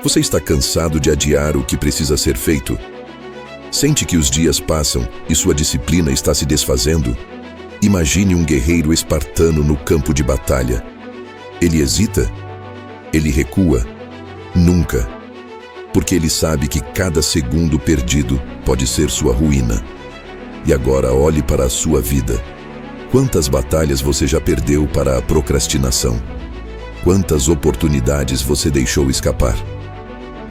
Você está cansado de adiar o que precisa ser feito? Sente que os dias passam e sua disciplina está se desfazendo? Imagine um guerreiro espartano no campo de batalha. Ele hesita? Ele recua? Nunca. Porque ele sabe que cada segundo perdido pode ser sua ruína. E agora olhe para a sua vida. Quantas batalhas você já perdeu para a procrastinação? Quantas oportunidades você deixou escapar?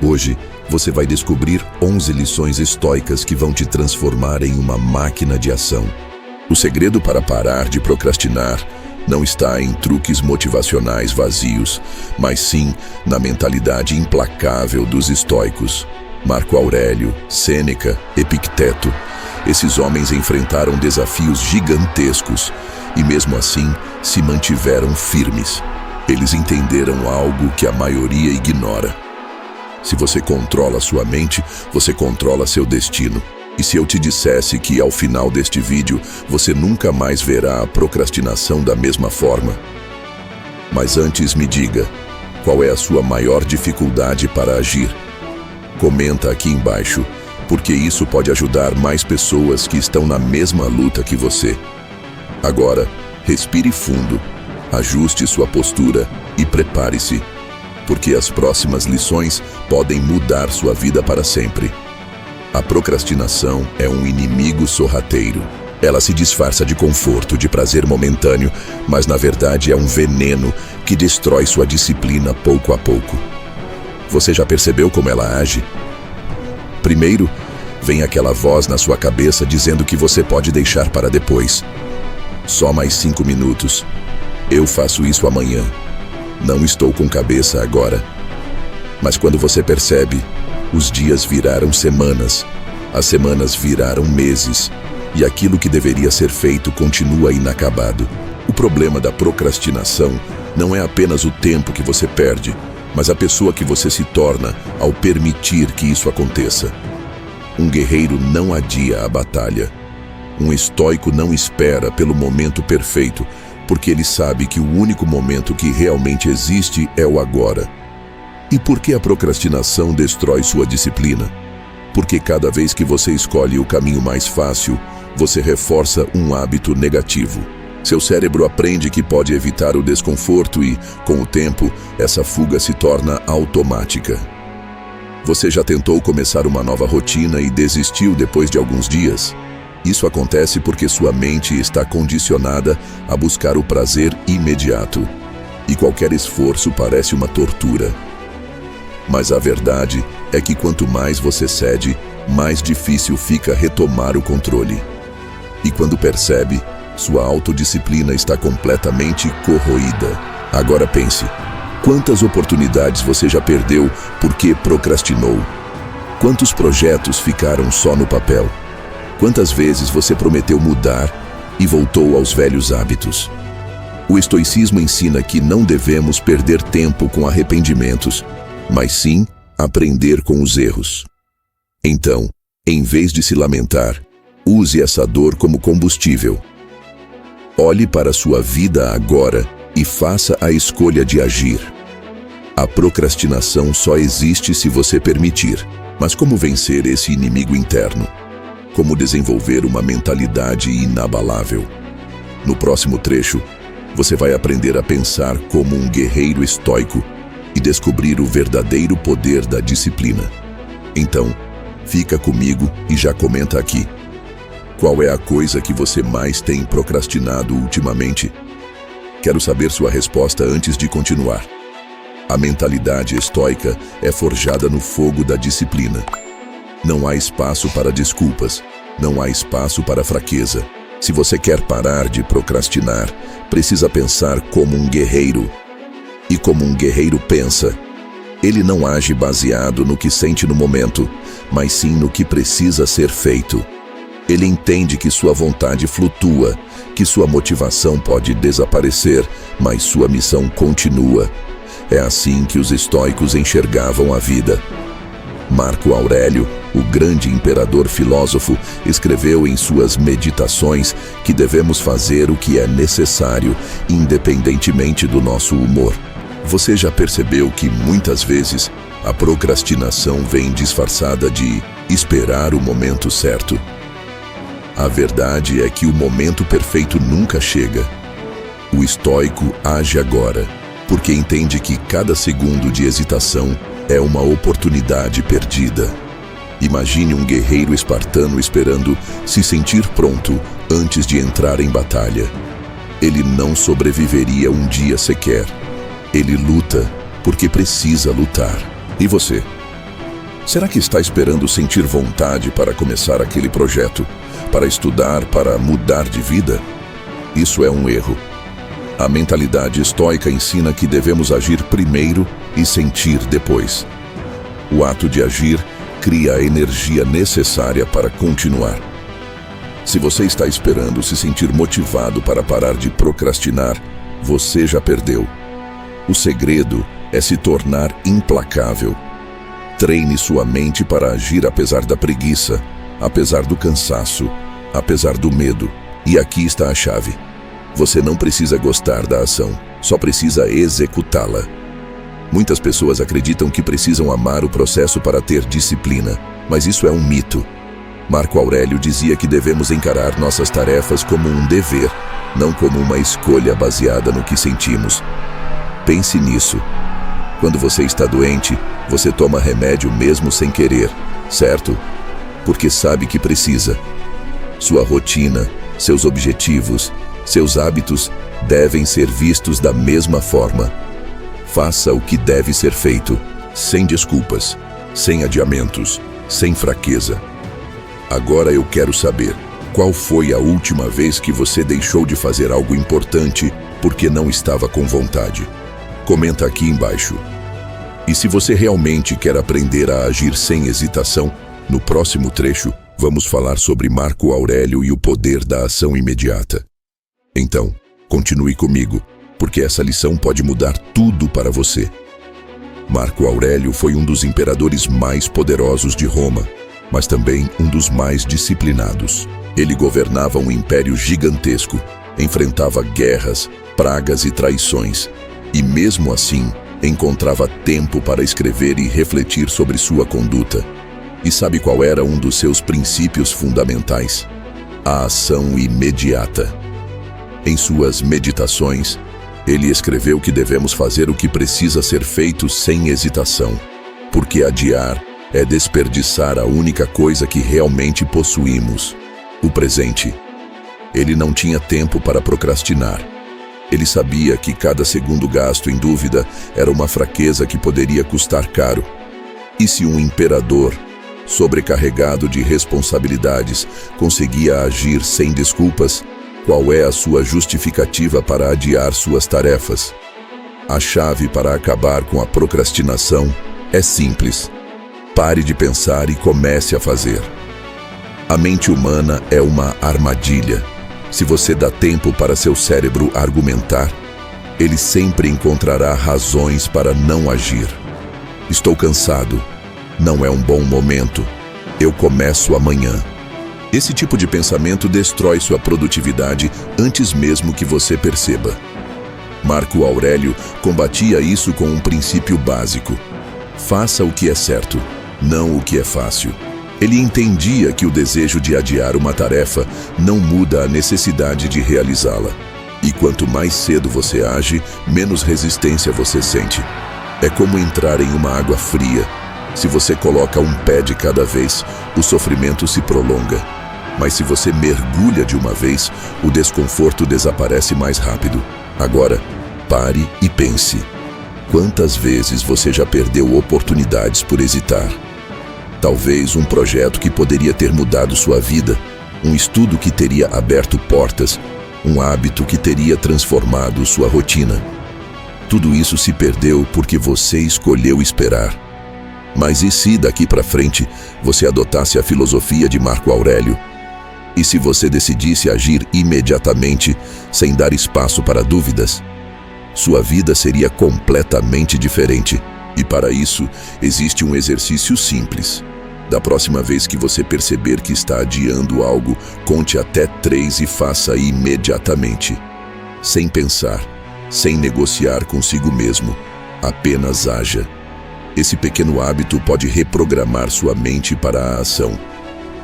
Hoje, você vai descobrir 11 lições estoicas que vão te transformar em uma máquina de ação. O segredo para parar de procrastinar não está em truques motivacionais vazios, mas sim na mentalidade implacável dos estoicos. Marco Aurélio, Sêneca, Epicteto. Esses homens enfrentaram desafios gigantescos e, mesmo assim, se mantiveram firmes. Eles entenderam algo que a maioria ignora. Se você controla sua mente, você controla seu destino. E se eu te dissesse que, ao final deste vídeo, você nunca mais verá a procrastinação da mesma forma? Mas antes me diga, qual é a sua maior dificuldade para agir? Comenta aqui embaixo, porque isso pode ajudar mais pessoas que estão na mesma luta que você. Agora, respire fundo, ajuste sua postura e prepare-se, porque as próximas lições podem mudar sua vida para sempre. A procrastinação é um inimigo sorrateiro. Ela se disfarça de conforto, de prazer momentâneo, mas na verdade é um veneno que destrói sua disciplina pouco a pouco. Você já percebeu como ela age? Primeiro, vem aquela voz na sua cabeça dizendo que você pode deixar para depois. Só mais 5 minutos. Eu faço isso amanhã. Não estou com cabeça agora. Mas quando você percebe, os dias viraram semanas, as semanas viraram meses, e aquilo que deveria ser feito continua inacabado. O problema da procrastinação não é apenas o tempo que você perde, mas a pessoa que você se torna ao permitir que isso aconteça. Um guerreiro não adia a batalha. Um estoico não espera pelo momento perfeito, porque ele sabe que o único momento que realmente existe é o agora. E por que a procrastinação destrói sua disciplina? Porque cada vez que você escolhe o caminho mais fácil, você reforça um hábito negativo. Seu cérebro aprende que pode evitar o desconforto e, com o tempo, essa fuga se torna automática. Você já tentou começar uma nova rotina e desistiu depois de alguns dias? Isso acontece porque sua mente está condicionada a buscar o prazer imediato. E qualquer esforço parece uma tortura. Mas a verdade é que quanto mais você cede, mais difícil fica retomar o controle. E quando percebe, sua autodisciplina está completamente corroída. Agora pense, quantas oportunidades você já perdeu porque procrastinou? Quantos projetos ficaram só no papel? Quantas vezes você prometeu mudar e voltou aos velhos hábitos? O estoicismo ensina que não devemos perder tempo com arrependimentos, mas sim aprender com os erros. Então, em vez de se lamentar, use essa dor como combustível. Olhe para sua vida agora e faça a escolha de agir. A procrastinação só existe se você permitir. Mas como vencer esse inimigo interno? Como desenvolver uma mentalidade inabalável? No próximo trecho, você vai aprender a pensar como um guerreiro estoico e descobrir o verdadeiro poder da disciplina. Então, fica comigo e já comenta aqui. Qual é a coisa que você mais tem procrastinado ultimamente? Quero saber sua resposta antes de continuar. A mentalidade estoica é forjada no fogo da disciplina. Não há espaço para desculpas, não há espaço para fraqueza. Se você quer parar de procrastinar, precisa pensar como um guerreiro. E como um guerreiro pensa, ele não age baseado no que sente no momento, mas sim no que precisa ser feito. Ele entende que sua vontade flutua, que sua motivação pode desaparecer, mas sua missão continua. É assim que os estoicos enxergavam a vida. Marco Aurélio, o grande imperador filósofo, escreveu em suas meditações que devemos fazer o que é necessário, independentemente do nosso humor. Você já percebeu que, muitas vezes, A procrastinação vem disfarçada de esperar o momento certo. A verdade é que o momento perfeito nunca chega. O estoico age agora, porque entende que cada segundo de hesitação é uma oportunidade perdida. Imagine um guerreiro espartano esperando se sentir pronto antes de entrar em batalha. Ele não sobreviveria um dia sequer. Ele luta porque precisa lutar. E você? Será que está esperando sentir vontade para começar aquele projeto? Para estudar, para mudar de vida? Isso é um erro. A mentalidade estoica ensina que devemos agir primeiro e sentir depois. O ato de agir cria a energia necessária para continuar. Se você está esperando se sentir motivado para parar de procrastinar, você já perdeu. O segredo é se tornar implacável. Treine sua mente para agir apesar da preguiça, apesar do cansaço, apesar do medo. E aqui está a chave. Você não precisa gostar da ação, só precisa executá-la. Muitas pessoas acreditam que precisam amar o processo para ter disciplina, mas isso é um mito. Marco Aurélio dizia que devemos encarar nossas tarefas como um dever, não como uma escolha baseada no que sentimos. Pense nisso. Quando você está doente, você toma remédio mesmo sem querer, certo? Porque sabe que precisa. Sua rotina, seus objetivos, seus hábitos devem ser vistos da mesma forma. Faça o que deve ser feito, sem desculpas, sem adiamentos, sem fraqueza. Agora eu quero saber, qual foi a última vez que você deixou de fazer algo importante porque não estava com vontade? Comenta aqui embaixo. E se você realmente quer aprender a agir sem hesitação, no próximo trecho vamos falar sobre Marco Aurélio e o poder da ação imediata. Então, continue comigo, porque essa lição pode mudar tudo para você. Marco Aurélio foi um dos imperadores mais poderosos de Roma, mas também um dos mais disciplinados. Ele governava um império gigantesco, enfrentava guerras, pragas e traições, e mesmo assim, encontrava tempo para escrever e refletir sobre sua conduta. E sabe qual era um dos seus princípios fundamentais? A ação imediata. Em suas meditações, ele escreveu que devemos fazer o que precisa ser feito sem hesitação, porque adiar é desperdiçar a única coisa que realmente possuímos, o presente. Ele não tinha tempo para procrastinar. Ele sabia que cada segundo gasto em dúvida era uma fraqueza que poderia custar caro. E se um imperador, sobrecarregado de responsabilidades, conseguia agir sem desculpas, qual é a sua justificativa para adiar suas tarefas? A chave para acabar com a procrastinação é simples. Pare de pensar e comece a fazer. A mente humana é uma armadilha. Se você dá tempo para seu cérebro argumentar, ele sempre encontrará razões para não agir. Estou cansado. Não é um bom momento. Eu começo amanhã. Esse tipo de pensamento destrói sua produtividade antes mesmo que você perceba. Marco Aurélio combatia isso com um princípio básico. Faça o que é certo, não o que é fácil. Ele entendia que o desejo de adiar uma tarefa não muda a necessidade de realizá-la. E quanto mais cedo você age, menos resistência você sente. É como entrar em uma água fria. Se você coloca um pé de cada vez, o sofrimento se prolonga. Mas se você mergulha de uma vez, o desconforto desaparece mais rápido. Agora, pare e pense. Quantas vezes você já perdeu oportunidades por hesitar? Talvez um projeto que poderia ter mudado sua vida, um estudo que teria aberto portas, um hábito que teria transformado sua rotina. Tudo isso se perdeu porque você escolheu esperar. Mas e se daqui para frente você adotasse a filosofia de Marco Aurélio? E se você decidisse agir imediatamente, sem dar espaço para dúvidas? Sua vida seria completamente diferente. E para isso, existe um exercício simples. Da próxima vez que você perceber que está adiando algo, conte até 3 e faça imediatamente. Sem pensar, sem negociar consigo mesmo. Apenas haja. Esse pequeno hábito pode reprogramar sua mente para a ação.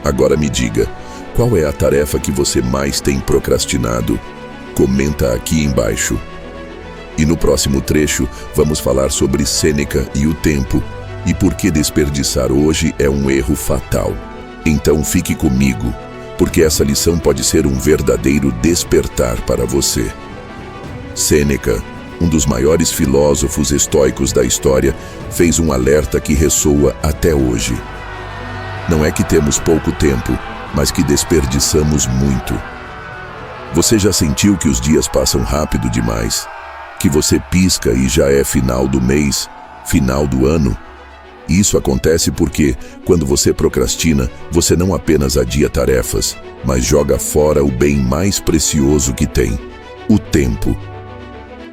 Agora me diga, qual é a tarefa que você mais tem procrastinado? Comenta aqui embaixo. E no próximo trecho, vamos falar sobre Sêneca e o tempo, e por que desperdiçar hoje é um erro fatal. Então fique comigo, porque essa lição pode ser um verdadeiro despertar para você. Sêneca, um dos maiores filósofos estoicos da história, fez um alerta que ressoa até hoje. Não é que temos pouco tempo, mas que desperdiçamos muito. Você já sentiu que os dias passam rápido demais? Que você pisca e já é final do mês, final do ano? Isso acontece porque, quando você procrastina, você não apenas adia tarefas, mas joga fora o bem mais precioso que tem: o tempo.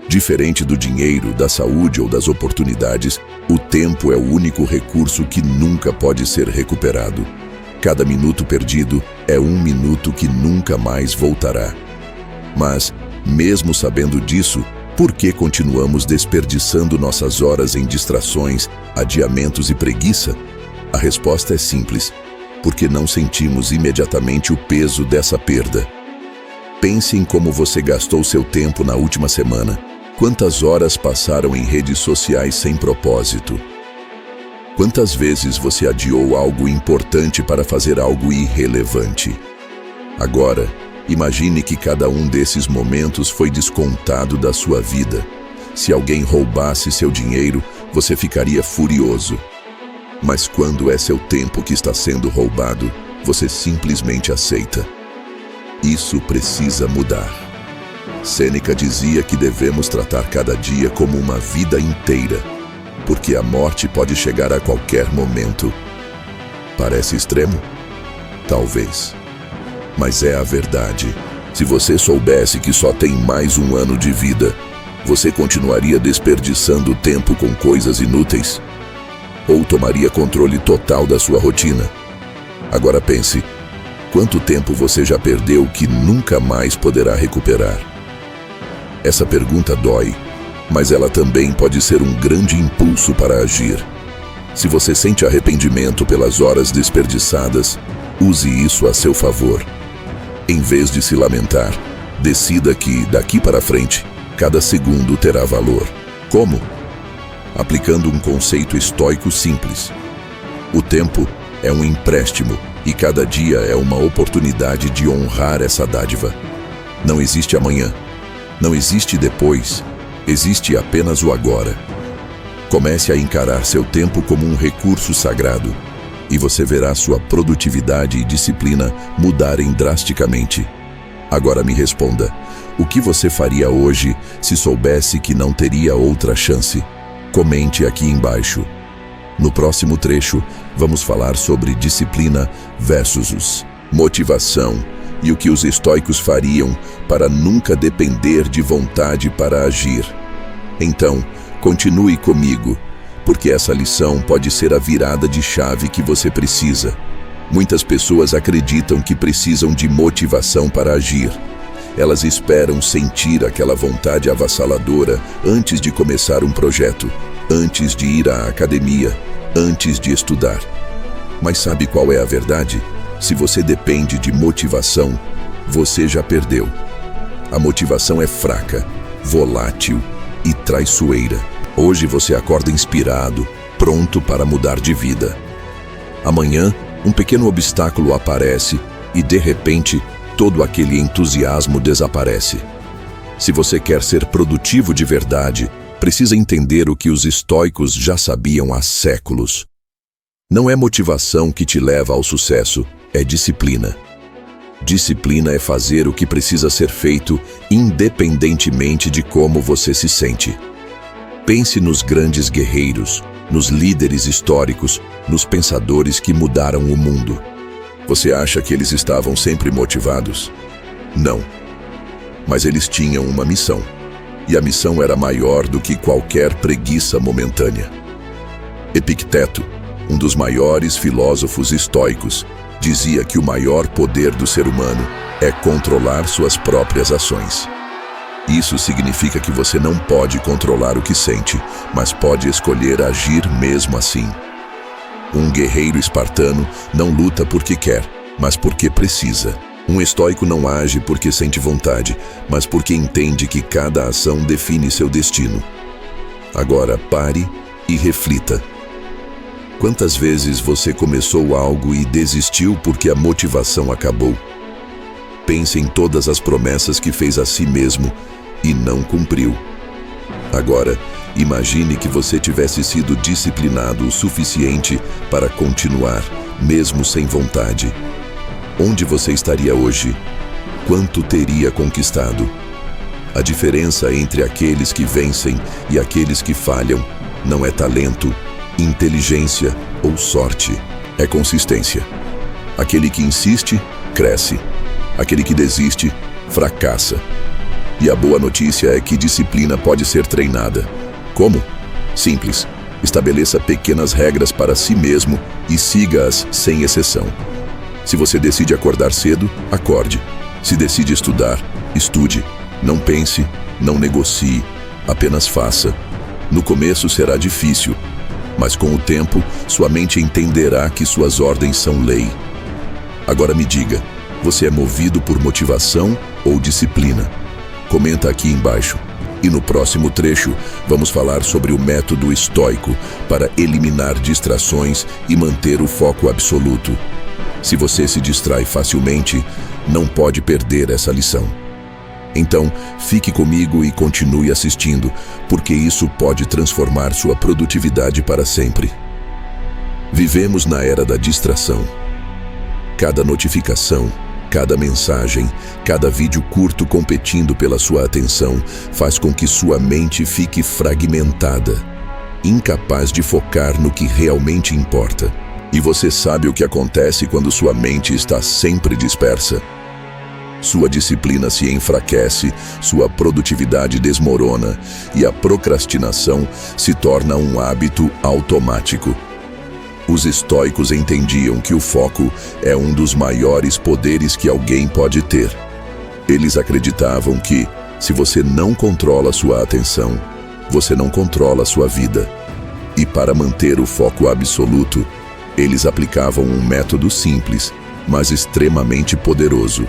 Diferente do dinheiro, da saúde ou das oportunidades, o tempo é o único recurso que nunca pode ser recuperado. Cada minuto perdido é um minuto que nunca mais voltará. Mas, mesmo sabendo disso, por que continuamos desperdiçando nossas horas em distrações, adiamentos e preguiça? A resposta é simples: porque não sentimos imediatamente o peso dessa perda. Pense em como você gastou seu tempo na última semana. Quantas horas passaram em redes sociais sem propósito? Quantas vezes você adiou algo importante para fazer algo irrelevante? Agora, imagine que cada um desses momentos foi descontado da sua vida. Se alguém roubasse seu dinheiro, você ficaria furioso. Mas quando é seu tempo que está sendo roubado, você simplesmente aceita. Isso precisa mudar. Sêneca dizia que devemos tratar cada dia como uma vida inteira, porque a morte pode chegar a qualquer momento. Parece extremo? Talvez. Mas é a verdade. Se você soubesse que só tem mais um ano de vida, você continuaria desperdiçando tempo com coisas inúteis? Ou tomaria controle total da sua rotina? Agora pense, quanto tempo você já perdeu que nunca mais poderá recuperar? Essa pergunta dói, mas ela também pode ser um grande impulso para agir. Se você sente arrependimento pelas horas desperdiçadas, use isso a seu favor. Em vez de se lamentar, decida que, daqui para frente, cada segundo terá valor. Como? Aplicando um conceito estoico simples. O tempo é um empréstimo e cada dia é uma oportunidade de honrar essa dádiva. Não existe amanhã. Não existe depois. Existe apenas o agora. Comece a encarar seu tempo como um recurso sagrado, e você verá sua produtividade e disciplina mudarem drasticamente. Agora me responda, o que você faria hoje se soubesse que não teria outra chance? Comente aqui embaixo. No próximo trecho, vamos falar sobre disciplina versus motivação e o que os estoicos fariam para nunca depender de vontade para agir. Então, continue comigo, porque essa lição pode ser a virada de chave que você precisa. Muitas pessoas acreditam que precisam de motivação para agir. Elas esperam sentir aquela vontade avassaladora antes de começar um projeto, antes de ir à academia, antes de estudar. Mas sabe qual é a verdade? Se você depende de motivação, você já perdeu. A motivação é fraca, volátil e traiçoeira. Hoje você acorda inspirado, pronto para mudar de vida. Amanhã, um pequeno obstáculo aparece e, de repente, todo aquele entusiasmo desaparece. Se você quer ser produtivo de verdade, precisa entender o que os estoicos já sabiam há séculos. Não é motivação que te leva ao sucesso, é disciplina. Disciplina é fazer o que precisa ser feito, independentemente de como você se sente. Pense nos grandes guerreiros, nos líderes históricos, nos pensadores que mudaram o mundo. Você acha que eles estavam sempre motivados? Não. Mas eles tinham uma missão. E a missão era maior do que qualquer preguiça momentânea. Epicteto, um dos maiores filósofos estoicos, dizia que o maior poder do ser humano é controlar suas próprias ações. Isso significa que você não pode controlar o que sente, mas pode escolher agir mesmo assim. Um guerreiro espartano não luta porque quer, mas porque precisa. Um estoico não age porque sente vontade, mas porque entende que cada ação define seu destino. Agora pare e reflita. Quantas vezes você começou algo e desistiu porque a motivação acabou? Pense em todas as promessas que fez a si mesmo e não cumpriu. Agora, imagine que você tivesse sido disciplinado o suficiente para continuar, mesmo sem vontade. Onde você estaria hoje? Quanto teria conquistado? A diferença entre aqueles que vencem e aqueles que falham não é talento, inteligência ou sorte, é consistência. Aquele que insiste, cresce. Aquele que desiste, fracassa. E a boa notícia é que disciplina pode ser treinada. Como? Simples. Estabeleça pequenas regras para si mesmo e siga-as sem exceção. Se você decide acordar cedo, acorde. Se decide estudar, estude. Não pense, não negocie, apenas faça. No começo será difícil, mas com o tempo, sua mente entenderá que suas ordens são lei. Agora me diga, você é movido por motivação ou disciplina? Comenta aqui embaixo. E no próximo trecho, vamos falar sobre o método estoico para eliminar distrações e manter o foco absoluto. Se você se distrai facilmente, não pode perder essa lição. Então, fique comigo e continue assistindo, porque isso pode transformar sua produtividade para sempre. Vivemos na era da distração. Cada notificação, cada mensagem, cada vídeo curto competindo pela sua atenção faz com que sua mente fique fragmentada, incapaz de focar no que realmente importa. E você sabe o que acontece quando sua mente está sempre dispersa? Sua disciplina se enfraquece, sua produtividade desmorona e a procrastinação se torna um hábito automático. Os estoicos entendiam que o foco é um dos maiores poderes que alguém pode ter. Eles acreditavam que, se você não controla sua atenção, você não controla sua vida. E para manter o foco absoluto, eles aplicavam um método simples, mas extremamente poderoso: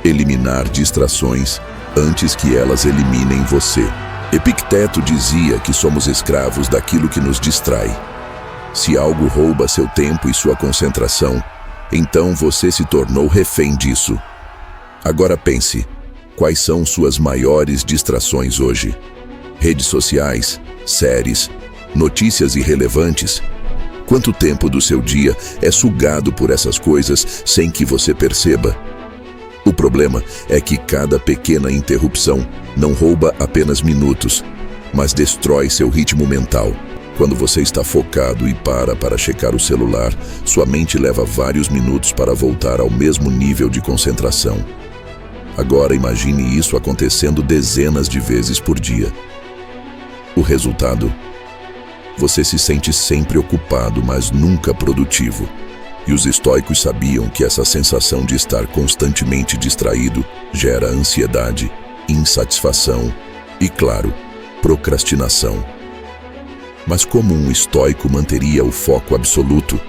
eliminar distrações antes que elas eliminem você. Epicteto dizia que somos escravos daquilo que nos distrai. Se algo rouba seu tempo e sua concentração, então você se tornou refém disso. Agora pense, quais são suas maiores distrações hoje? Redes sociais, séries, notícias irrelevantes? Quanto tempo do seu dia é sugado por essas coisas sem que você perceba? O problema é que cada pequena interrupção não rouba apenas minutos, mas destrói seu ritmo mental. Quando você está focado e para checar o celular, sua mente leva vários minutos para voltar ao mesmo nível de concentração. Agora imagine isso acontecendo dezenas de vezes por dia. O resultado? Você se sente sempre ocupado, mas nunca produtivo. E os estoicos sabiam que essa sensação de estar constantemente distraído gera ansiedade, insatisfação e, claro, procrastinação. Mas como um estoico manteria o foco absoluto?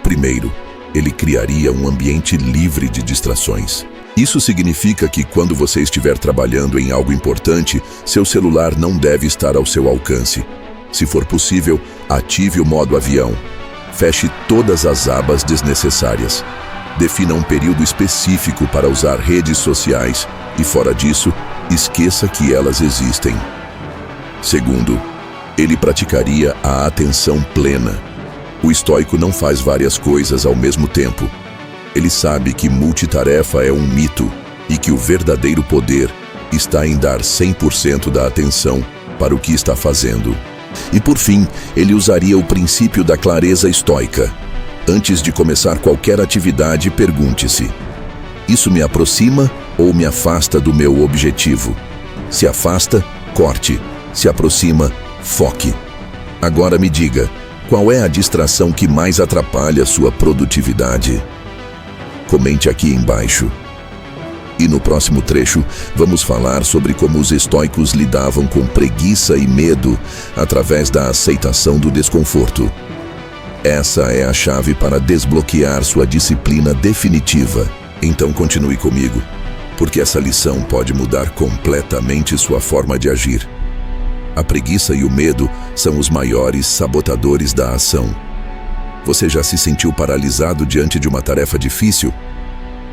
Primeiro, ele criaria um ambiente livre de distrações. Isso significa que quando você estiver trabalhando em algo importante, seu celular não deve estar ao seu alcance. Se for possível, ative o modo avião. Feche todas as abas desnecessárias. Defina um período específico para usar redes sociais e, fora disso, esqueça que elas existem. Segundo, ele praticaria a atenção plena. O estoico não faz várias coisas ao mesmo tempo. Ele sabe que multitarefa é um mito e que o verdadeiro poder está em dar 100% da atenção para o que está fazendo. E por fim, ele usaria o princípio da clareza estoica. Antes de começar qualquer atividade, pergunte-se: isso me aproxima ou me afasta do meu objetivo? Se afasta, corte. Se aproxima, foque. Agora me diga, qual é a distração que mais atrapalha sua produtividade? Comente aqui embaixo. E no próximo trecho, vamos falar sobre como os estoicos lidavam com preguiça e medo através da aceitação do desconforto. Essa é a chave para desbloquear sua disciplina definitiva. Então continue comigo, porque essa lição pode mudar completamente sua forma de agir. A preguiça e o medo são os maiores sabotadores da ação. Você já se sentiu paralisado diante de uma tarefa difícil?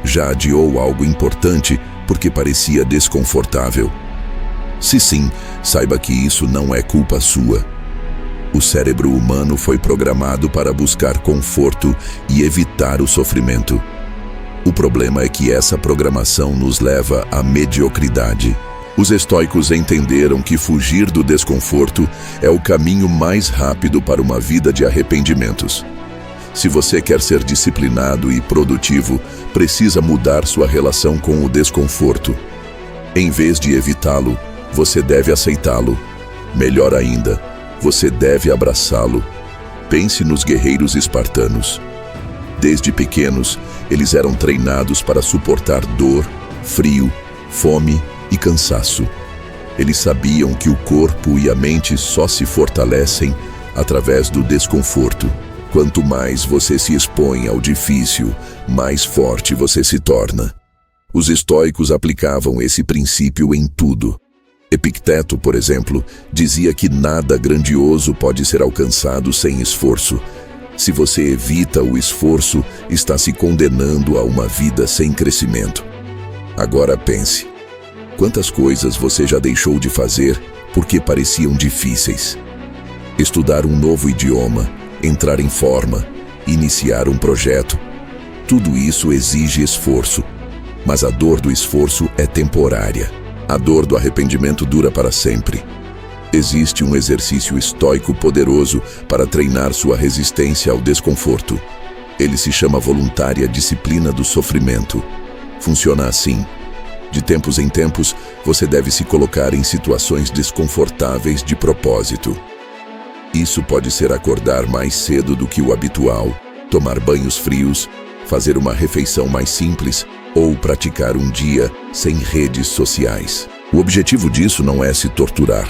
Já adiou algo importante porque parecia desconfortável? Se sim, saiba que isso não é culpa sua. O cérebro humano foi programado para buscar conforto e evitar o sofrimento. O problema é que essa programação nos leva à mediocridade. Os estoicos entenderam que fugir do desconforto é o caminho mais rápido para uma vida de arrependimentos. Se você quer ser disciplinado e produtivo, precisa mudar sua relação com o desconforto. Em vez de evitá-lo, você deve aceitá-lo. Melhor ainda, você deve abraçá-lo. Pense nos guerreiros espartanos. Desde pequenos, eles eram treinados para suportar dor, frio, fome e cansaço. Eles sabiam que o corpo e a mente só se fortalecem através do desconforto. Quanto mais você se expõe ao difícil, mais forte você se torna. Os estoicos aplicavam esse princípio em tudo. Epicteto, por exemplo, dizia que nada grandioso pode ser alcançado sem esforço. Se você evita o esforço, está se condenando a uma vida sem crescimento. Agora pense, quantas coisas você já deixou de fazer porque pareciam difíceis? Estudar um novo idioma, entrar em forma, iniciar um projeto. Tudo isso exige esforço, mas a dor do esforço é temporária. A dor do arrependimento dura para sempre. Existe um exercício estoico poderoso para treinar sua resistência ao desconforto. Ele se chama voluntária disciplina do sofrimento. Funciona assim. De tempos em tempos, você deve se colocar em situações desconfortáveis de propósito. Isso pode ser acordar mais cedo do que o habitual, tomar banhos frios, fazer uma refeição mais simples ou praticar um dia sem redes sociais. O objetivo disso não é se torturar,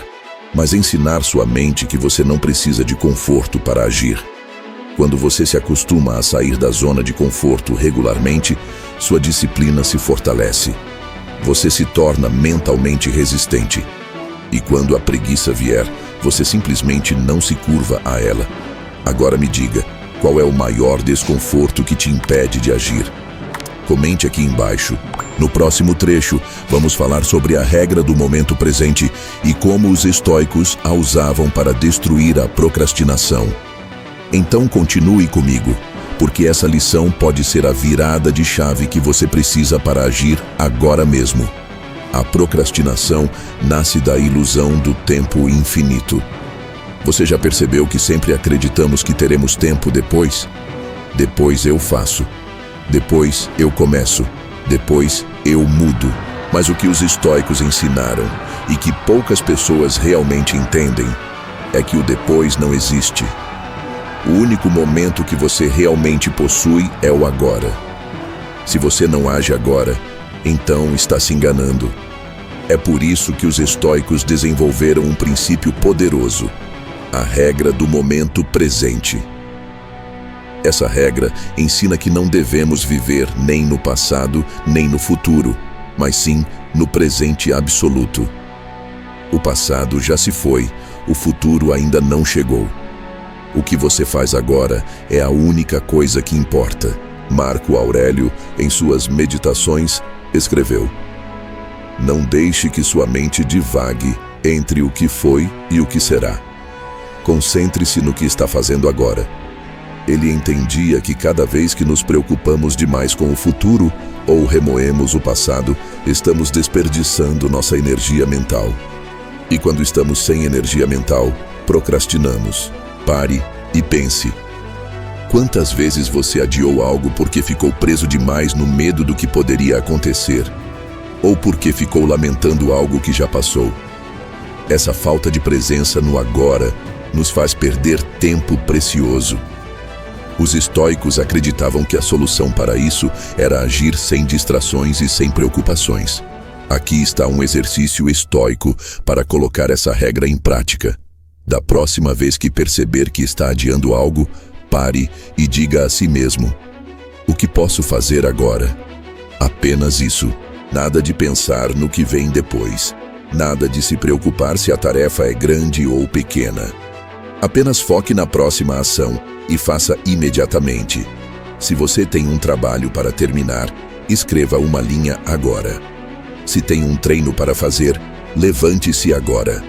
mas ensinar sua mente que você não precisa de conforto para agir. Quando você se acostuma a sair da zona de conforto regularmente, sua disciplina se fortalece. Você se torna mentalmente resistente. E quando a preguiça vier, você simplesmente não se curva a ela. Agora me diga, qual é o maior desconforto que te impede de agir? Comente aqui embaixo. No próximo trecho, vamos falar sobre a regra do momento presente e como os estoicos a usavam para destruir a procrastinação. Então continue comigo, porque essa lição pode ser a virada de chave que você precisa para agir agora mesmo. A procrastinação nasce da ilusão do tempo infinito. Você já percebeu que sempre acreditamos que teremos tempo depois? Depois eu faço. Depois eu começo. Depois eu mudo. Mas o que os estoicos ensinaram, e que poucas pessoas realmente entendem, é que o depois não existe. O único momento que você realmente possui é o agora. Se você não age agora, então está se enganando. É por isso que os estoicos desenvolveram um princípio poderoso, a regra do momento presente. Essa regra ensina que não devemos viver nem no passado, nem no futuro, mas sim no presente absoluto. O passado já se foi, o futuro ainda não chegou. O que você faz agora é a única coisa que importa. Marco Aurélio, em suas Meditações, escreveu: "Não deixe que sua mente divague entre o que foi e o que será. Concentre-se no que está fazendo agora." Ele entendia que cada vez que nos preocupamos demais com o futuro ou remoemos o passado, estamos desperdiçando nossa energia mental. E quando estamos sem energia mental, procrastinamos. Pare e pense. Quantas vezes você adiou algo porque ficou preso demais no medo do que poderia acontecer? Ou porque ficou lamentando algo que já passou? Essa falta de presença no agora nos faz perder tempo precioso. Os estoicos acreditavam que a solução para isso era agir sem distrações e sem preocupações. Aqui está um exercício estoico para colocar essa regra em prática. Da próxima vez que perceber que está adiando algo, pare e diga a si mesmo: o que posso fazer agora? Apenas isso. Nada de pensar no que vem depois. Nada de se preocupar se a tarefa é grande ou pequena. Apenas foque na próxima ação e faça imediatamente. Se você tem um trabalho para terminar, escreva uma linha agora. Se tem um treino para fazer, levante-se agora.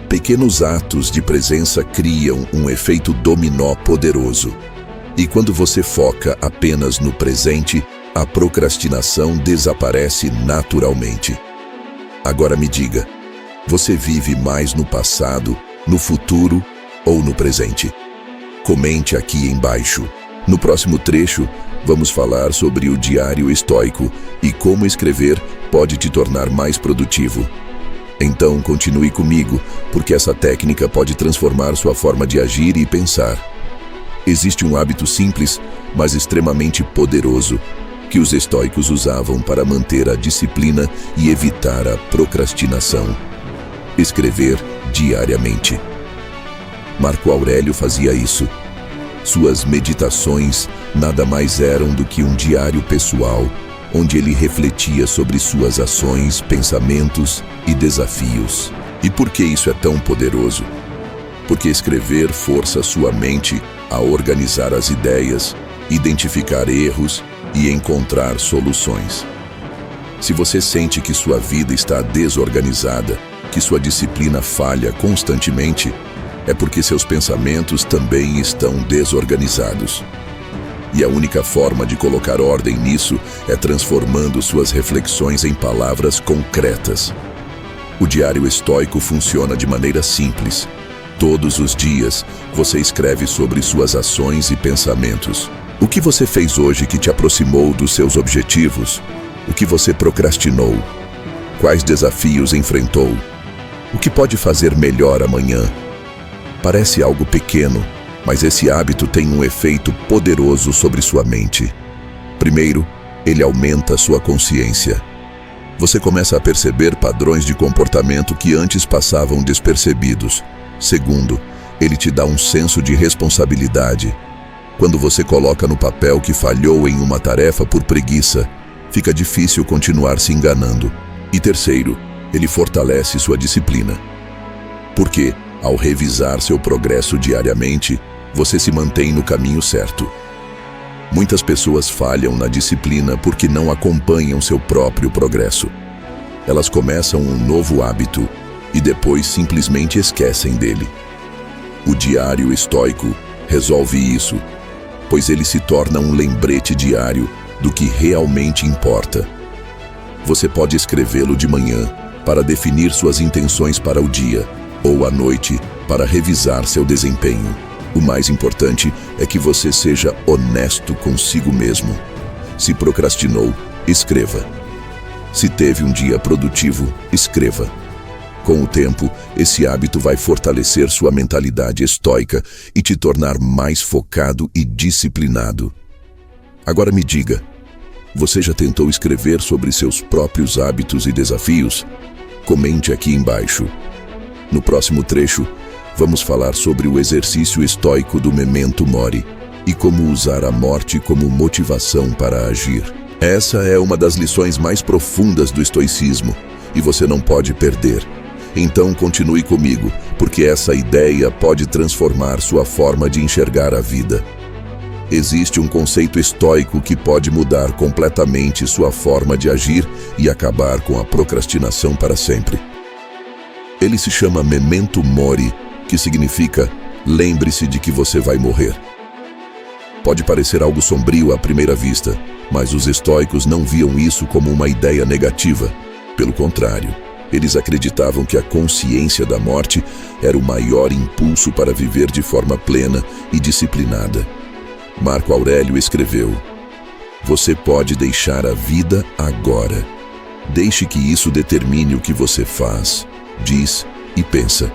Pequenos atos de presença criam um efeito dominó poderoso. E quando você foca apenas no presente, a procrastinação desaparece naturalmente. Agora me diga, você vive mais no passado, no futuro ou no presente? Comente aqui embaixo. No próximo trecho, vamos falar sobre o diário estoico e como escrever pode te tornar mais produtivo. Então continue comigo, porque essa técnica pode transformar sua forma de agir e pensar. Existe um hábito simples, mas extremamente poderoso, que os estoicos usavam para manter a disciplina e evitar a procrastinação: escrever diariamente. Marco Aurélio fazia isso. Suas meditações nada mais eram do que um diário pessoal, onde ele refletia sobre suas ações, pensamentos e desafios. E por que isso é tão poderoso? Porque escrever força sua mente a organizar as ideias, identificar erros e encontrar soluções. Se você sente que sua vida está desorganizada, que sua disciplina falha constantemente, é porque seus pensamentos também estão desorganizados. E a única forma de colocar ordem nisso é transformando suas reflexões em palavras concretas. O diário estoico funciona de maneira simples. Todos os dias, você escreve sobre suas ações e pensamentos. O que você fez hoje que te aproximou dos seus objetivos? O que você procrastinou? Quais desafios enfrentou? O que pode fazer melhor amanhã? Parece algo pequeno, mas esse hábito tem um efeito poderoso sobre sua mente. Primeiro, ele aumenta sua consciência. Você começa a perceber padrões de comportamento que antes passavam despercebidos. Segundo, ele te dá um senso de responsabilidade. Quando você coloca no papel que falhou em uma tarefa por preguiça, fica difícil continuar se enganando. E terceiro, ele fortalece sua disciplina. Porque, ao revisar seu progresso diariamente, você se mantém no caminho certo. Muitas pessoas falham na disciplina porque não acompanham seu próprio progresso. Elas começam um novo hábito e depois simplesmente esquecem dele. O diário estoico resolve isso, pois ele se torna um lembrete diário do que realmente importa. Você pode escrevê-lo de manhã para definir suas intenções para o dia, ou à noite para revisar seu desempenho. O mais importante é que você seja honesto consigo mesmo. Se procrastinou, escreva. Se teve um dia produtivo, escreva. Com o tempo, esse hábito vai fortalecer sua mentalidade estoica e te tornar mais focado e disciplinado. Agora me diga, você já tentou escrever sobre seus próprios hábitos e desafios? Comente aqui embaixo. No próximo trecho, vamos falar sobre o exercício estoico do Memento Mori e como usar a morte como motivação para agir. Essa é uma das lições mais profundas do estoicismo e você não pode perder. Então continue comigo, porque essa ideia pode transformar sua forma de enxergar a vida. Existe um conceito estoico que pode mudar completamente sua forma de agir e acabar com a procrastinação para sempre. Ele se chama Memento Mori, que significa lembre-se de que você vai morrer. Pode parecer algo sombrio à primeira vista, mas os estoicos não viam isso como uma ideia negativa. Pelo contrário, eles acreditavam que a consciência da morte era o maior impulso para viver de forma plena e disciplinada. Marco Aurélio escreveu: "Você pode deixar a vida agora. Deixe que isso determine o que você faz, diz e pensa."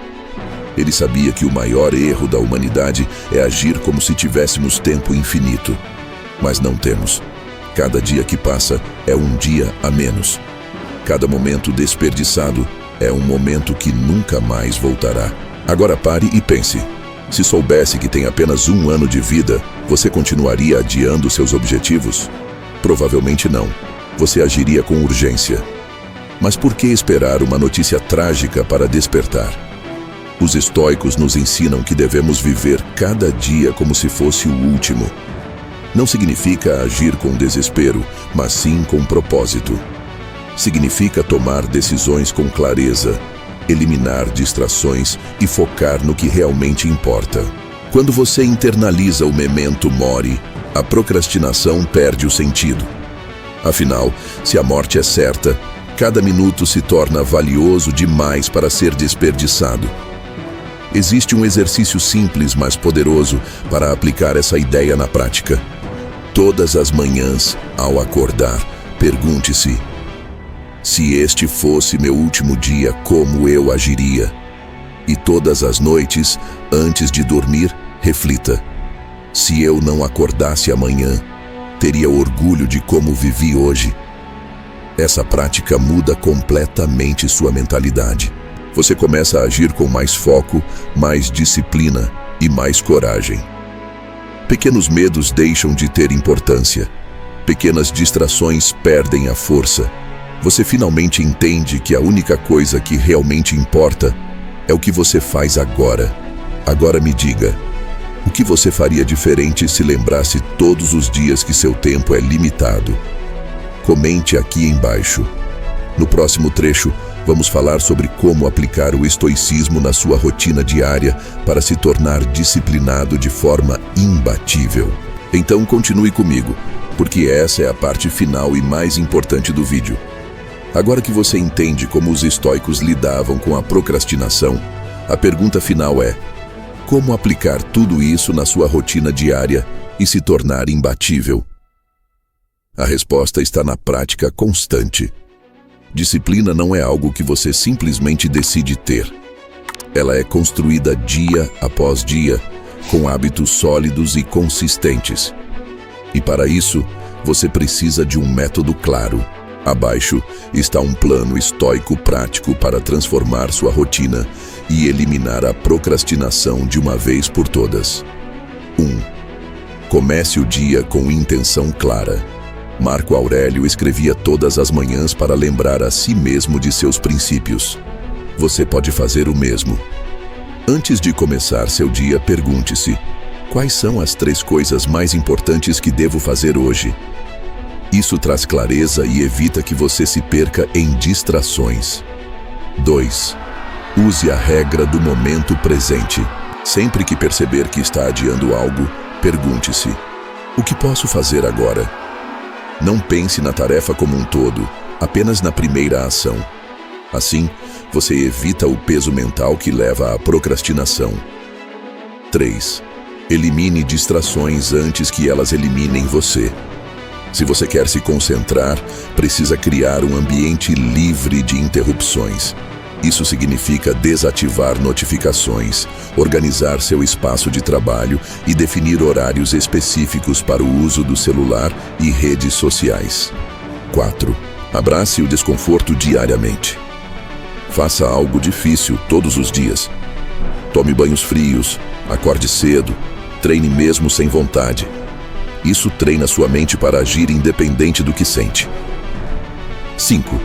Ele sabia que o maior erro da humanidade é agir como se tivéssemos tempo infinito. Mas não temos. Cada dia que passa é um dia a menos. Cada momento desperdiçado é um momento que nunca mais voltará. Agora pare e pense. Se soubesse que tem apenas 1 ano de vida, você continuaria adiando seus objetivos? Provavelmente não. Você agiria com urgência. Mas por que esperar uma notícia trágica para despertar? Os estoicos nos ensinam que devemos viver cada dia como se fosse o último. Não significa agir com desespero, mas sim com propósito. Significa tomar decisões com clareza, eliminar distrações e focar no que realmente importa. Quando você internaliza o memento mori, a procrastinação perde o sentido. Afinal, se a morte é certa, cada minuto se torna valioso demais para ser desperdiçado. Existe um exercício simples, mas poderoso, para aplicar essa ideia na prática. Todas as manhãs, ao acordar, pergunte-se: se este fosse meu último dia, como eu agiria? E todas as noites, antes de dormir, reflita: se eu não acordasse amanhã, teria orgulho de como vivi hoje? Essa prática muda completamente sua mentalidade. Você começa a agir com mais foco, mais disciplina e mais coragem. Pequenos medos deixam de ter importância. Pequenas distrações perdem a força. Você finalmente entende que a única coisa que realmente importa é o que você faz agora. Agora me diga, o que você faria diferente se lembrasse todos os dias que seu tempo é limitado? Comente aqui embaixo. No próximo trecho, vamos falar sobre como aplicar o estoicismo na sua rotina diária para se tornar disciplinado de forma imbatível. Então continue comigo, porque essa é a parte final e mais importante do vídeo. Agora que você entende como os estoicos lidavam com a procrastinação, a pergunta final é: como aplicar tudo isso na sua rotina diária e se tornar imbatível? A resposta está na prática constante. Disciplina não é algo que você simplesmente decide ter. Ela é construída dia após dia, com hábitos sólidos e consistentes. E para isso, você precisa de um método claro. Abaixo está um plano estoico prático para transformar sua rotina e eliminar a procrastinação de uma vez por todas. 1. Comece o dia com intenção clara. Marco Aurélio escrevia todas as manhãs para lembrar a si mesmo de seus princípios. Você pode fazer o mesmo. Antes de começar seu dia, pergunte-se: quais são as 3 coisas mais importantes que devo fazer hoje? Isso traz clareza e evita que você se perca em distrações. 2. Use a regra do momento presente. Sempre que perceber que está adiando algo, pergunte-se: o que posso fazer agora? Não pense na tarefa como um todo, apenas na primeira ação. Assim, você evita o peso mental que leva à procrastinação. 3. Elimine distrações antes que elas eliminem você. Se você quer se concentrar, precisa criar um ambiente livre de interrupções. Isso significa desativar notificações, organizar seu espaço de trabalho e definir horários específicos para o uso do celular e redes sociais. 4. Abrace o desconforto diariamente. Faça algo difícil todos os dias. Tome banhos frios, acorde cedo, treine mesmo sem vontade. Isso treina sua mente para agir independente do que sente. 5.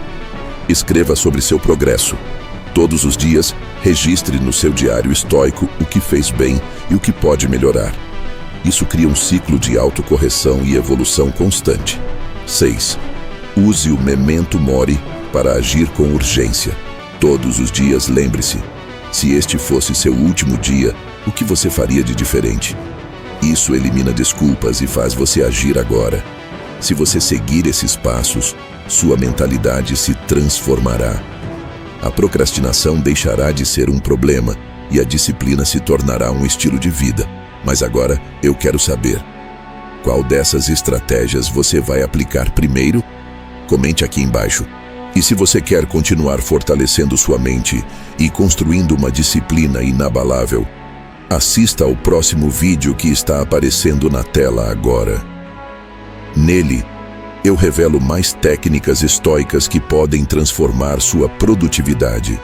Escreva sobre seu progresso. Todos os dias, registre no seu diário estoico o que fez bem e o que pode melhorar. Isso cria um ciclo de autocorreção e evolução constante. 6. Use o memento mori para agir com urgência. Todos os dias, lembre-se: se este fosse seu último dia, o que você faria de diferente? Isso elimina desculpas e faz você agir agora. Se você seguir esses passos, sua mentalidade se transformará. A procrastinação deixará de ser um problema e a disciplina se tornará um estilo de vida. Mas agora eu quero saber: qual dessas estratégias você vai aplicar primeiro? Comente aqui embaixo. E se você quer continuar fortalecendo sua mente e construindo uma disciplina inabalável, assista ao próximo vídeo que está aparecendo na tela agora. Nele, eu revelo mais técnicas estoicas que podem transformar sua produtividade.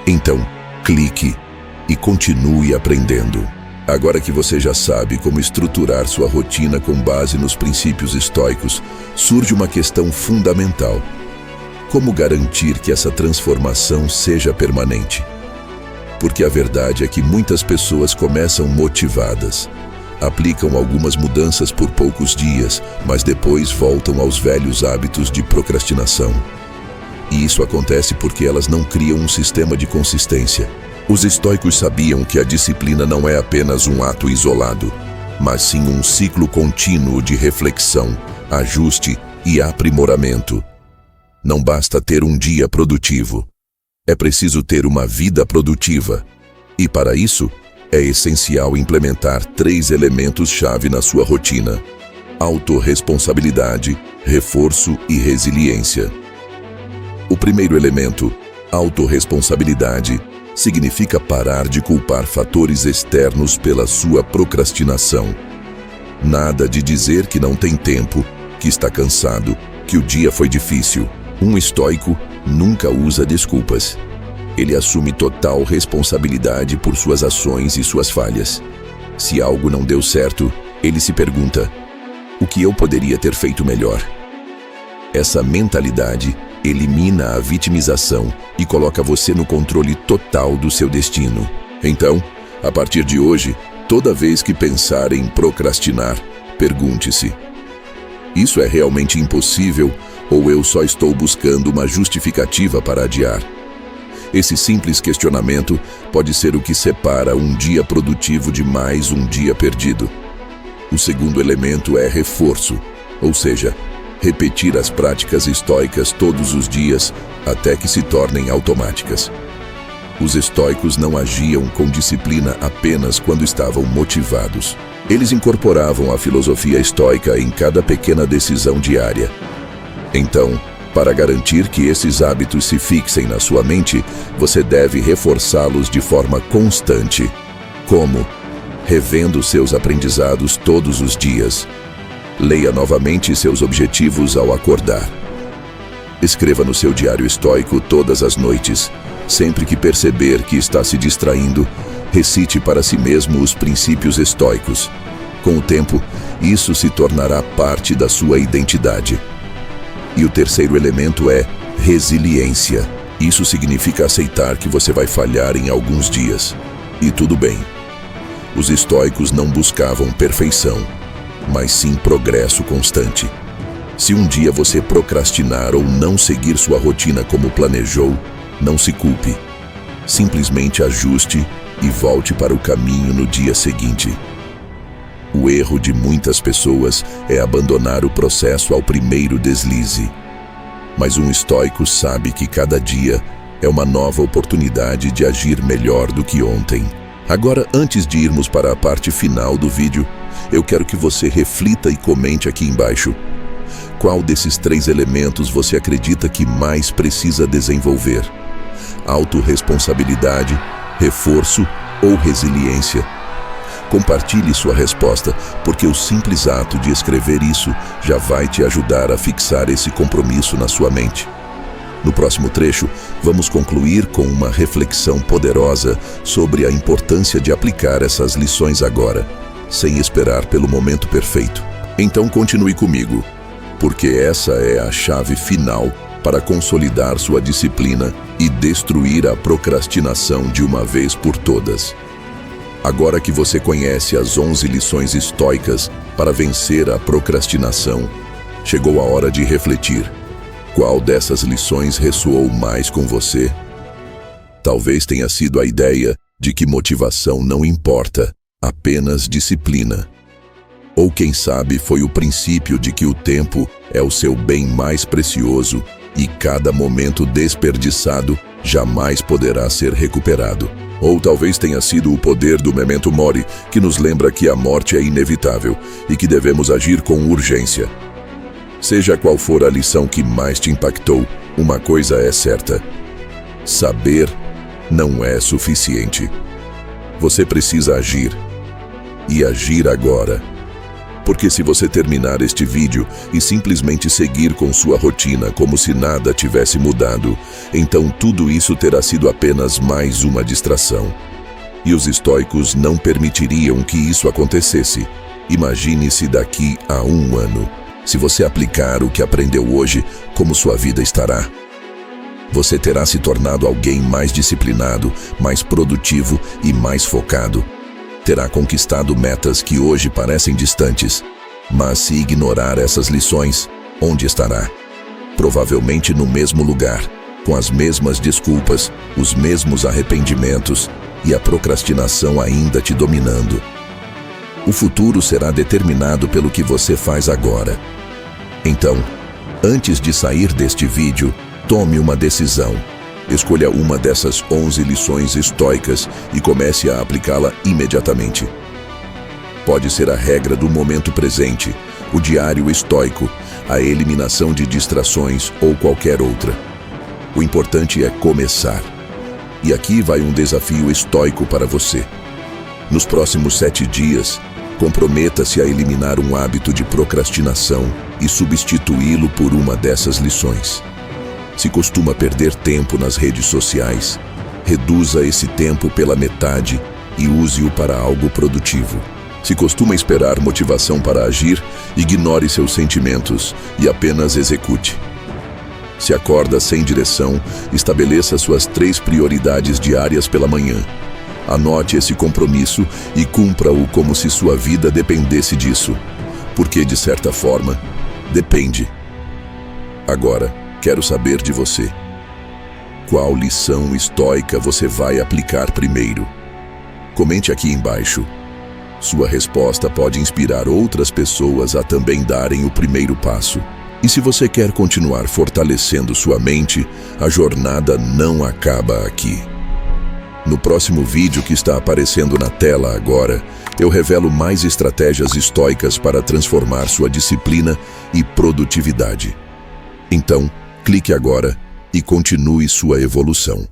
Então, clique e continue aprendendo. Agora que você já sabe como estruturar sua rotina com base nos princípios estoicos, surge uma questão fundamental. Como garantir que essa transformação seja permanente? Porque a verdade é que muitas pessoas começam motivadas, aplicam algumas mudanças por poucos dias, mas depois voltam aos velhos hábitos de procrastinação. E isso acontece porque elas não criam um sistema de consistência. Os estoicos sabiam que a disciplina não é apenas um ato isolado, mas sim um ciclo contínuo de reflexão, ajuste e aprimoramento. Não basta ter um dia produtivo. É preciso ter uma vida produtiva. E para isso, é essencial implementar 3 elementos-chave na sua rotina: autorresponsabilidade, reforço e resiliência. O primeiro elemento, autorresponsabilidade, significa parar de culpar fatores externos pela sua procrastinação. Nada de dizer que não tem tempo, que está cansado, que o dia foi difícil. Um estoico nunca usa desculpas. Ele assume total responsabilidade por suas ações e suas falhas. Se algo não deu certo, ele se pergunta: o que eu poderia ter feito melhor? Essa mentalidade elimina a vitimização e coloca você no controle total do seu destino. Então, a partir de hoje, toda vez que pensar em procrastinar, pergunte-se: isso é realmente impossível ou eu só estou buscando uma justificativa para adiar? Esse simples questionamento pode ser o que separa um dia produtivo de mais um dia perdido. O segundo elemento é reforço, ou seja, repetir as práticas estoicas todos os dias até que se tornem automáticas. Os estoicos não agiam com disciplina apenas quando estavam motivados. Eles incorporavam a filosofia estoica em cada pequena decisão diária. Então, para garantir que esses hábitos se fixem na sua mente, você deve reforçá-los de forma constante. Como? Revendo seus aprendizados todos os dias. Leia novamente seus objetivos ao acordar. Escreva no seu diário estoico todas as noites. Sempre que perceber que está se distraindo, recite para si mesmo os princípios estoicos. Com o tempo, isso se tornará parte da sua identidade. E o terceiro elemento é resiliência. Isso significa aceitar que você vai falhar em alguns dias. E tudo bem. Os estoicos não buscavam perfeição, mas sim progresso constante. Se um dia você procrastinar ou não seguir sua rotina como planejou, não se culpe. Simplesmente ajuste e volte para o caminho no dia seguinte. O erro de muitas pessoas é abandonar o processo ao primeiro deslize. Mas um estoico sabe que cada dia é uma nova oportunidade de agir melhor do que ontem. Agora, antes de irmos para a parte final do vídeo, eu quero que você reflita e comente aqui embaixo. Qual desses 3 elementos você acredita que mais precisa desenvolver? Autorresponsabilidade, reforço ou resiliência? Compartilhe sua resposta, porque o simples ato de escrever isso já vai te ajudar a fixar esse compromisso na sua mente. No próximo trecho, vamos concluir com uma reflexão poderosa sobre a importância de aplicar essas lições agora, sem esperar pelo momento perfeito. Então continue comigo, porque essa é a chave final para consolidar sua disciplina e destruir a procrastinação de uma vez por todas. Agora que você conhece as 11 lições estoicas para vencer a procrastinação, chegou a hora de refletir. Qual dessas lições ressoou mais com você? Talvez tenha sido a ideia de que motivação não importa, apenas disciplina. Ou quem sabe foi o princípio de que o tempo é o seu bem mais precioso e cada momento desperdiçado jamais poderá ser recuperado. Ou talvez tenha sido o poder do memento mori, que nos lembra que a morte é inevitável e que devemos agir com urgência. Seja qual for a lição que mais te impactou, uma coisa é certa: saber não é suficiente. Você precisa agir. E agir agora. Porque se você terminar este vídeo e simplesmente seguir com sua rotina como se nada tivesse mudado, então tudo isso terá sido apenas mais uma distração. E os estoicos não permitiriam que isso acontecesse. Imagine-se daqui a 1 ano. Se você aplicar o que aprendeu hoje, como sua vida estará? Você terá se tornado alguém mais disciplinado, mais produtivo e mais focado. Terá conquistado metas que hoje parecem distantes. Mas se ignorar essas lições, onde estará? Provavelmente no mesmo lugar, com as mesmas desculpas, os mesmos arrependimentos e a procrastinação ainda te dominando. O futuro será determinado pelo que você faz agora. Então, antes de sair deste vídeo, tome uma decisão. Escolha uma dessas 11 lições estoicas e comece a aplicá-la imediatamente. Pode ser a regra do momento presente, o diário estoico, a eliminação de distrações ou qualquer outra. O importante é começar. E aqui vai um desafio estoico para você. Nos próximos 7 dias, comprometa-se a eliminar um hábito de procrastinação e substituí-lo por uma dessas lições. Se costuma perder tempo nas redes sociais, reduza esse tempo pela metade e use-o para algo produtivo. Se costuma esperar motivação para agir, ignore seus sentimentos e apenas execute. Se acorda sem direção, estabeleça suas 3 prioridades diárias pela manhã. Anote esse compromisso e cumpra-o como se sua vida dependesse disso, porque, de certa forma, depende. Agora, quero saber de você. Qual lição estoica você vai aplicar primeiro? Comente aqui embaixo. Sua resposta pode inspirar outras pessoas a também darem o primeiro passo. E se você quer continuar fortalecendo sua mente, a jornada não acaba aqui. No próximo vídeo que está aparecendo na tela agora, eu revelo mais estratégias estoicas para transformar sua disciplina e produtividade. Então, clique agora e continue sua evolução.